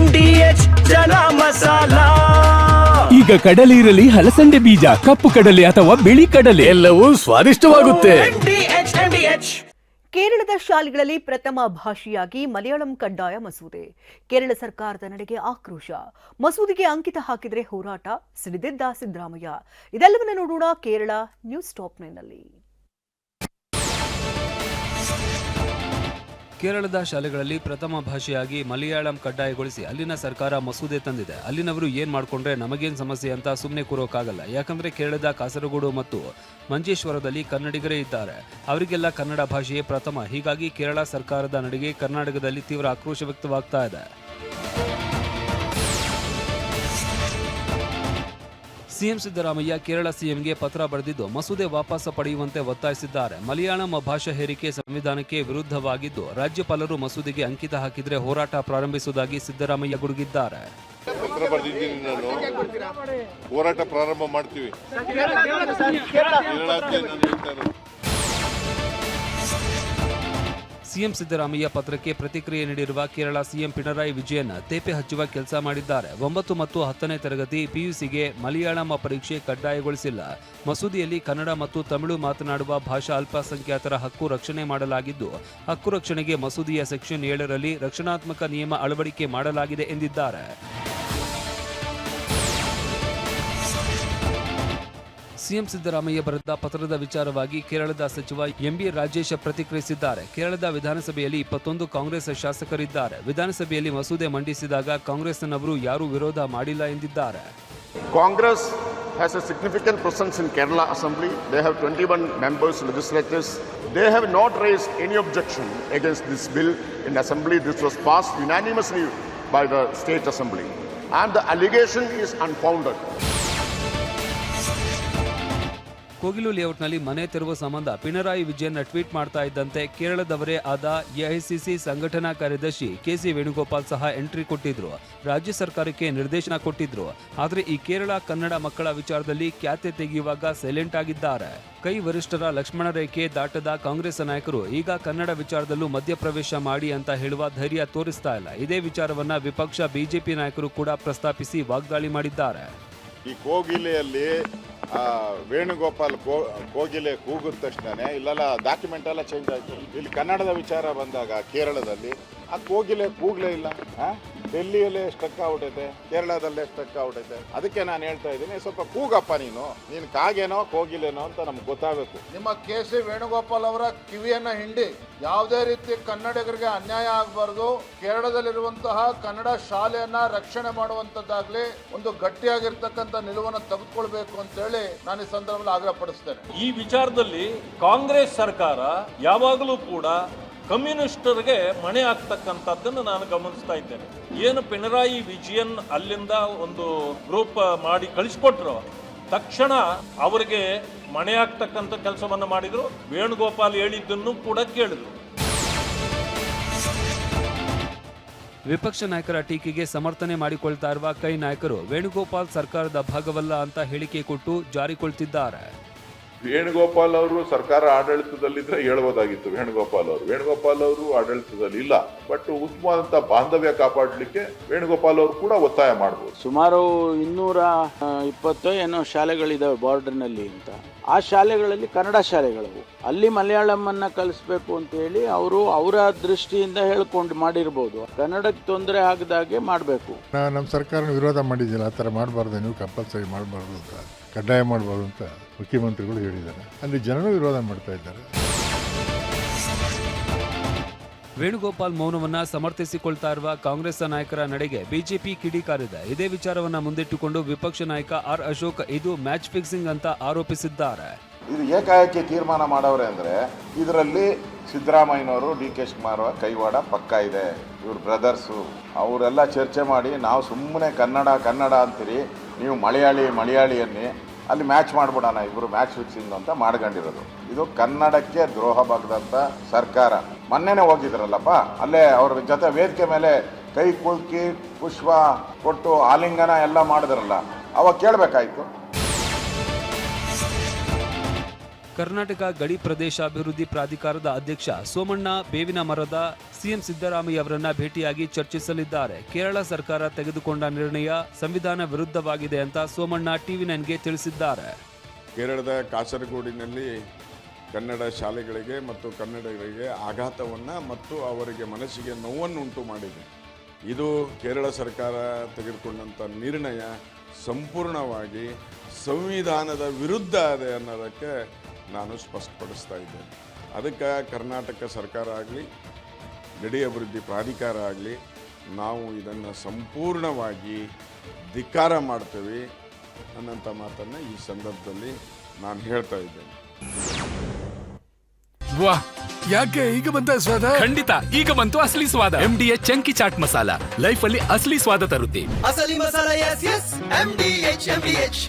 MDH ಚನ masala. ಈಗ ಕಡಲೆ ಇರಲಿ, ಹಲಸಂಡೆ ಬೀಜ, ಕಪ್ಪು ಕಡಲೆ ಅಥವಾ ಬಿಳಿ ಕಡಲೆ, ಎಲ್ಲವೂ ಸ್ವಾದಿಷ್ಟವಾಗುತ್ತೆ. ಕೇರಳದ ಶಾಲೆಗಳಲ್ಲಿ ಪ್ರಥಮ ಭಾಷೆಯಾಗಿ ಮಲಯಾಳಂ ಕಡ್ಡಾಯ ಮಸೂದೆ. ಕೇರಳ ಸರ್ಕಾರದ ನಡೆಗೆ ಆಕ್ರೋಶ. ಮಸೂದೆಗೆ ಅಂಕಿತ ಹಾಕಿದರೆ ಹೋರಾಟ, ಸಿಡಿದಿದ್ದ ಸಿದ್ದರಾಮಯ್ಯ. ಇದೆಲ್ಲವನ್ನ ನೋಡೋಣ ಕೇರಳ ನ್ಯೂಸ್ ಟಾಪ್ 9ನಲ್ಲಿ. ಕೇರಳದ ಶಾಲೆಗಳಲ್ಲಿ ಪ್ರಥಮ ಭಾಷೆಯಾಗಿ ಮಲಯಾಳಂ ಕಡ್ಡಾಯಗೊಳಿಸಿ ಅಲ್ಲಿನ ಸರ್ಕಾರ ಮಸೂದೆ ತಂದಿದೆ. ಅಲ್ಲಿನವರು ಏನ್ ಮಾಡ್ಕೊಂಡ್ರೆ ನಮಗೇನ್ ಸಮಸ್ಯೆ ಅಂತ ಸುಮ್ಮನೆ ಕೂರೋಕ್ಕಾಗಲ್ಲ. ಯಾಕಂದ್ರೆ ಕೇರಳದ ಕಾಸರಗೋಡು ಮತ್ತು ಮಂಜೇಶ್ವರದಲ್ಲಿ ಕನ್ನಡಿಗರೇ ಇದ್ದಾರೆ. ಅವರಿಗೆಲ್ಲ ಕನ್ನಡ ಭಾಷೆಯೇ ಪ್ರಥಮ. ಹೀಗಾಗಿ ಕೇರಳ ಸರ್ಕಾರದ ನಡೆಗೆ ಕರ್ನಾಟಕದಲ್ಲಿ ತೀವ್ರ ಆಕ್ರೋಶ ವ್ಯಕ್ತವಾಗ್ತಾ ಇದೆ. ಸಿಎಂ ಸಿದ್ದರಾಮಯ್ಯ ಕೇರಳ ಸಿಎಂಗೆ ಪತ್ರ ಬರೆದಿದ್ದು ಮಸೂದೆ ವಾಪಸ್ ಪಡೆಯುವಂತೆ ಒತ್ತಾಯಿಸಿದ್ದಾರೆ. ಮಲಯಾಳಂ ಭಾಷಾ ಹೇರಿಕೆ ಸಂವಿಧಾನಕ್ಕೆ ವಿರುದ್ಧವಾಗಿದ್ದು ರಾಜ್ಯಪಾಲರು ಮಸೂದೆಗೆ ಅಂಕಿತ ಹಾಕಿದರೆ ಹೋರಾಟ ಪ್ರಾರಂಭಿಸುವುದಾಗಿ ಸಿದ್ದರಾಮಯ್ಯ ಗುಡುಗಿದ್ದಾರೆ. ಪತ್ರ ಬರೆದಿದ್ದೀನಿ, ನಾನು ಹೋರಾಟ ಪ್ರಾರಂಭ ಮಾಡ್ತೀವಿ. ಸಿಎಂ ಸಿದ್ದರಾಮಯ್ಯ ಪತ್ರಕ್ಕೆ ಪ್ರತಿಕ್ರಿಯೆ ನೀಡಿರುವ ಕೇರಳ ಸಿಎಂ ಪಿಣರಾಯಿ ವಿಜಯನ್ ತೇಪೆ ಹಚ್ಚುವ ಕೆಲಸ ಮಾಡಿದ್ದಾರೆ. 9 ಮತ್ತು 10ನೇ ತರಗತಿ ಪಿಯುಸಿಗೆ ಮಲಯಾಳಂ ಪರೀಕ್ಷೆ ಕಡ್ಡಾಯಗೊಳಿಸಿಲ್ಲ. ಮಸೂದೆಯಲ್ಲಿ ಕನ್ನಡ ಮತ್ತು ತಮಿಳು ಮಾತನಾಡುವ ಭಾಷಾ ಅಲ್ಪಸಂಖ್ಯಾತರ ಹಕ್ಕು ರಕ್ಷಣೆ ಮಾಡಲಾಗಿದ್ದು, ಹಕ್ಕು ರಕ್ಷಣೆಗೆ ಮಸೂದೆಯ ಸೆಕ್ಷನ್ 7ರಲ್ಲಿ ರಕ್ಷಣಾತ್ಮಕ ನಿಯಮ ಅಳವಡಿಕೆ ಮಾಡಲಾಗಿದೆ ಎಂದಿದ್ದಾರೆ. ಸಿಎಂ ಸಿದ್ದರಾಮಯ್ಯ ಬರೆದ ಪತ್ರದ ವಿಚಾರವಾಗಿ ಕೇರಳದ ಸಚಿವ ಎಂಬಿ ರಾಜೇಶ್ ಪ್ರತಿಕ್ರಿಯಿಸಿದ್ದಾರೆ. ಕೇರಳದ ವಿಧಾನಸಭೆಯಲ್ಲಿ 21 ಕಾಂಗ್ರೆಸ್ ಶಾಸಕರಿದ್ದಾರೆ. ವಿಧಾನಸಭೆಯಲ್ಲಿ ಮಸೂದೆ ಮಂಡಿಸಿದಾಗ ಕಾಂಗ್ರೆಸ್ನವರು ಯಾರೂ ವಿರೋಧ ಮಾಡಿಲ್ಲ ಎಂದಿದ್ದಾರೆ. Congress has a significant presence in Kerala Assembly. They have 21 members, legislators. They have not raised any objection against this bill in Assembly. This was passed unanimously by the State Assembly. And the allegation is unfounded. Kogilu ಲೇಔಟ್ನಲ್ಲಿ ಮನೆ ತೆರವು ಸಂಬಂಧ Pinarayi Vijayan tweet ಮಾಡ್ತಾ ಇದ್ದಂತೆ ಕೇರಳದವರೇ ಆದ AICC ಸಂಘಟನಾ ಕಾರ್ಯದರ್ಶಿ KC Venugopal ಸಹ entry ಕೊಟ್ಟಿದ್ರು. ರಾಜ್ಯ ಸರ್ಕಾರಕ್ಕೆ ನಿರ್ದೇಶನ ಕೊಟ್ಟಿದ್ರು. ಆದರೆ ಈ ಕೇರಳ ಕನ್ನಡ ಮಕ್ಕಳ ವಿಚಾರದಲ್ಲಿ ಖ್ಯಾತೆ ತೆಗೆಯುವಾಗ ಸೈಲೆಂಟ್ ಆಗಿದ್ದಾರೆ. ಕೈ ವರಿಷ್ಠರ ಲಕ್ಷ್ಮಣ ರೇಖೆ ದಾಟದ ಕಾಂಗ್ರೆಸ್ ನಾಯಕರು ಈಗ ಕನ್ನಡ ವಿಚಾರದಲ್ಲೂ ಮಧ್ಯಪ್ರವೇಶ ಮಾಡಿ ಅಂತ ಹೇಳುವ ಧೈರ್ಯ ತೋರಿಸ್ತಾ ಇಲ್ಲ. ಇದೇ ವಿಚಾರವನ್ನ ವಿಪಕ್ಷ ಬಿಜೆಪಿ ನಾಯಕರು ಕೂಡ ಪ್ರಸ್ತಾಪಿಸಿ ವಾಗ್ದಾಳಿ ಮಾಡಿದ್ದಾರೆ. ಈ ಕೋಗಿಲೆಯಲ್ಲಿ ವೇಣುಗೋಪಾಲ್ ಕೋಗಿಲೆ ಕೂಗಿದ ತಕ್ಷಣನೇ ಇಲ್ಲೆಲ್ಲ ಡಾಕ್ಯುಮೆಂಟ್ ಎಲ್ಲ ಚೇಂಜ್ ಆಯಿತು. ಇಲ್ಲಿ ಕನ್ನಡದ ವಿಚಾರ ಬಂದಾಗ ಕೇರಳದಲ್ಲಿ ಆ ಕೋಗಿಲೆ ಕೂಗಲೇ ಇಲ್ಲ. ಡೆಲ್ಲಿಯಲ್ಲೇ ಸ್ಟಕ್ ಆಗ್ಬಿಟ್ಟೈತೆ, ಕೇರಳದಲ್ಲೇ ಸ್ಟಕ್ ಆಗ್ಬಿಟ್ಟೈತೆ. ಅದಕ್ಕೆ ನಾನು ಹೇಳ್ತಾ ಇದ್ದೀನಿ, ಸ್ವಲ್ಪ ಕೂಗಪ್ಪ ನೀನು ಕಾಗೇನೋ ಕೋಗಿಲೇನೋ ಅಂತ ನಮ್ಗೆ ಗೊತ್ತಾಗಬೇಕು. ನಿಮ್ಮ ಕೆ.ಸಿ. ವೇಣುಗೋಪಾಲ್ ಅವರ ಕಿವಿಯನ್ನ ಹಿಂಡಿ ಯಾವುದೇ ರೀತಿ ಕನ್ನಡಿಗರಿಗೆ ಅನ್ಯಾಯ ಆಗಬಾರ್ದು. ಕೇರಳದಲ್ಲಿರುವಂತಹ ಕನ್ನಡ ಶಾಲೆಯನ್ನ ರಕ್ಷಣೆ ಮಾಡುವಂತದ್ದಾಗ್ಲಿ ಒಂದು ಗಟ್ಟಿಯಾಗಿರ್ತಕ್ಕಂಥ ನಿಲುವನ್ನು ತೆಗೆದುಕೊಳ್ಬೇಕು ಅಂತ ಹೇಳಿ ನಾನು ಈ ಸಂದರ್ಭದಲ್ಲಿ ಆಗ್ರಹ ಪಡಿಸ್ತೇನೆ. ಈ ವಿಚಾರದಲ್ಲಿ ಕಾಂಗ್ರೆಸ್ ಸರ್ಕಾರ ಯಾವಾಗಲೂ ಕೂಡ ಕಮ್ಯುನಿಸ್ಟರಿಗೆ ಮಣೆ ಆಗ್ತಕ್ಕಂಥದ್ದನ್ನು ನಾನು ಗಮನಿಸ್ತಾ ಇದ್ದೇನೆ. ಏನು ಪಿಣರಾಯಿ ವಿಜಯನ್ ಅಲ್ಲಿಂದ ಒಂದು ಗ್ರೂಪ್ ಮಾಡಿ ಕಳಿಸ್ಕೊಟ್ರು, ತಕ್ಷಣ ಅವರಿಗೆ ಮಣೆ ಆಗ್ತಕ್ಕಂಥ ಕೆಲಸವನ್ನು ಮಾಡಿದ್ರು. ವೇಣುಗೋಪಾಲ್ ಹೇಳಿದ್ದನ್ನು ಕೂಡ ಕೇಳಿದ್ರು. ವಿಪಕ್ಷ ನಾಯಕರ ಟೀಕೆಗೆ ಸಮರ್ಥನೆ ಮಾಡಿಕೊಳ್ತಾ ಇರುವ ಕೈ ನಾಯಕರು ವೇಣುಗೋಪಾಲ್ ಸರ್ಕಾರದ ಭಾಗವಲ್ಲ ಅಂತ ಹೇಳಿಕೆ ಕೊಟ್ಟು ಜಾರಿಕೊಳ್ತಿದ್ದಾರೆ. ವೇಣುಗೋಪಾಲ್ ಅವರು ಸರ್ಕಾರ ಆಡಳಿತದಲ್ಲಿದ್ರೆ ಹೇಳ್ಬೋದಾಗಿತ್ತು. ವೇಣುಗೋಪಾಲ್ ಅವರು ಆಡಳಿತದಲ್ಲಿ ಇಲ್ಲ. ಬಟ್ ಉತ್ತಮವಾದಂತ ಬಾಂಧವ್ಯ ಕಾಪಾಡಲಿಕ್ಕೆ ವೇಣುಗೋಪಾಲ್ ಅವರು ಕೂಡ ಒತ್ತಾಯ ಮಾಡಬಹುದು. ಸುಮಾರು 220 ಏನೋ ಶಾಲೆಗಳಿದಾವೆ ಬಾರ್ಡರ್ನಲ್ಲಿ ಅಂತ. ಆ ಶಾಲೆಗಳಲ್ಲಿ ಕನ್ನಡ ಶಾಲೆಗಳು, ಅಲ್ಲಿ ಮಲಯಾಳಂ ಅನ್ನ ಕಲಿಸ್ಬೇಕು ಅಂತ ಹೇಳಿ ಅವರು ಅವರ ದೃಷ್ಟಿಯಿಂದ ಹೇಳ್ಕೊಂಡು ಮಾಡಿರ್ಬೋದು. ಕನ್ನಡಕ್ಕೆ ತೊಂದರೆ ಆಗದಾಗೆ ಮಾಡಬೇಕು. ನಮ್ಮ ಸರ್ಕಾರ ವಿರೋಧ ಮಾಡಿದ್ದಿಲ್ಲ, ಆ ಥರ ಮಾಡಬಾರ್ದು, ನೀವು ಕಂಪಲ್ಸರಿ ಮಾಡಬಾರ್ದು ಅಂತ, ಕಡ್ಡಾಯ ಮಾಡಬಾರ್ದು ಅಂತ ಮುಖ್ಯಮಂತ್ರಿಗಳು ಹೇಳಿದ್ದಾರೆ. ಅಲ್ಲಿ ಜನರು ವಿರೋಧ ಮಾಡ್ತಾ ಇದ್ದಾರೆ. ವೇಣುಗೋಪಾಲ್ ಮೌನವನ್ನ ಸಮರ್ಥಿಸಿಕೊಳ್ತಾ ಇರುವ ಕಾಂಗ್ರೆಸ್ ನಾಯಕರ ನಡೆಗೆ ಬಿಜೆಪಿ ಕಿಡಿಕಾರಿದೆ. ಇದೇ ವಿಚಾರವನ್ನ ಮುಂದಿಟ್ಟುಕೊಂಡು ವಿಪಕ್ಷ ನಾಯಕ ಆರ್ ಅಶೋಕ್ ಇದು ಮ್ಯಾಚ್ ಫಿಕ್ಸಿಂಗ್ ಅಂತ ಆರೋಪಿಸಿದ್ದಾರೆ. ಇದು ಏಕಾಏಕಿ ತೀರ್ಮಾನ ಮಾಡವ್ರೆ ಅಂದ್ರೆ ಇದರಲ್ಲಿ ಸಿದ್ದರಾಮಯ್ಯನವರು, DK ಶಿವಕುಮಾರ್ ಕೈವಾಡ ಪಕ್ಕ ಇದೆ. ಇವ್ರ ಬ್ರದರ್ಸು ಅವರೆಲ್ಲ ಚರ್ಚೆ ಮಾಡಿ ನಾವು ಸುಮ್ಮನೆ ಕನ್ನಡ ಅಂತೀರಿ, ನೀವು ಮಲಯಾಳಿಯನ್ನೇ ಅಲ್ಲಿ ಮ್ಯಾಚ್ ಮಾಡ್ಬಿಡೋಣ, ಇಬ್ಬರು ಮ್ಯಾಚ್ ಫಿಕ್ಸಿಂಗ್ ಅಂತ ಮಾಡ್ಕೊಂಡಿರೋದು. ಇದು ಕನ್ನಡಕ್ಕೆ ದ್ರೋಹ ಬಗ್ದಂಥ ಸರ್ಕಾರ. ಮೊನ್ನೆನೇ ಹೋಗಿದ್ರಲ್ಲಪ್ಪ, ಅಲ್ಲೇ ಅವ್ರ ಜೊತೆ ವೇದಿಕೆ ಮೇಲೆ ಕೈ ಕುಲ್ಕಿ ಪುಷ್ಪ ಕೊಟ್ಟು ಆಲಿಂಗನ ಎಲ್ಲ ಮಾಡಿದ್ರಲ್ಲ, ಅವಾಗ ಕೇಳಬೇಕಾಯ್ತು. ಕರ್ನಾಟಕ ಗಡಿ ಪ್ರದೇಶಾಭಿವೃದ್ಧಿ ಪ್ರಾಧಿಕಾರದ ಅಧ್ಯಕ್ಷ ಸೋಮಣ್ಣ ಬೇವಿನ ಮರದ ಸಿಎಂ ಸಿದ್ದರಾಮಯ್ಯ ಅವರನ್ನ ಭೇಟಿಯಾಗಿ ಚರ್ಚಿಸಲಿದ್ದಾರೆ. ಕೇರಳ ಸರ್ಕಾರ ತೆಗೆದುಕೊಂಡ ನಿರ್ಣಯ ಸಂವಿಧಾನ ವಿರುದ್ಧವಾಗಿದೆ ಅಂತ ಸೋಮಣ್ಣ ಟಿವಿ9ಗೆ ತಿಳಿಸಿದ್ದಾರೆ. ಕೇರಳದ ಕಾಸರಗೋಡಿನಲ್ಲಿ ಕನ್ನಡ ಶಾಲೆಗಳಿಗೆ ಮತ್ತು ಕನ್ನಡಿಗರಿಗೆ ಆಘಾತವನ್ನು ಮತ್ತು ಅವರಿಗೆ ಮನಸ್ಸಿಗೆ ನೋವನ್ನುಂಟು ಮಾಡಿದೆ. ಇದು ಕೇರಳ ಸರ್ಕಾರ ತೆಗೆದುಕೊಂಡಂಥ ನಿರ್ಣಯ ಸಂಪೂರ್ಣವಾಗಿ ಸಂವಿಧಾನದ ವಿರುದ್ಧ ಇದೆ ಅನ್ನೋದಕ್ಕೆ ನಾನು ಸ್ಪಷ್ಟಪಡಿಸ್ತಾ ಇದ್ದೇನೆ. ಅದಕ್ಕೆ ಕರ್ನಾಟಕ ಸರ್ಕಾರ ಆಗಲಿ ಗಡಿ ಅಭಿವೃದ್ಧಿ ಪ್ರಾಧಿಕಾರ ಆಗಲಿ ನಾವು ಇದನ್ನು ಸಂಪೂರ್ಣವಾಗಿ ಧಿಕ್ಕಾರ ಮಾಡ್ತೇವೆ ಅನ್ನೋಂಥ ಮಾತನ್ನು ಈ ಸಂದರ್ಭದಲ್ಲಿ ನಾನು ಹೇಳ್ತಾ ಇದ್ದೇನೆ. ವಾ, ಯಾಕೆ ಈಗ ಬಂತ ಸ್ವಾದ? ಖಂಡಿತ ಈಗ ಬಂತು ಅಸಲಿ ಸ್ವಾದ. MDH chunky chaat masala life ಅಲ್ಲಿ ಅಸಲಿ ಸ್ವಾದ ತರುತ್ತೆ. ಅಸಲಿ ಮಸಾಲ, ಎಸ್ ಎಸ್ MDH.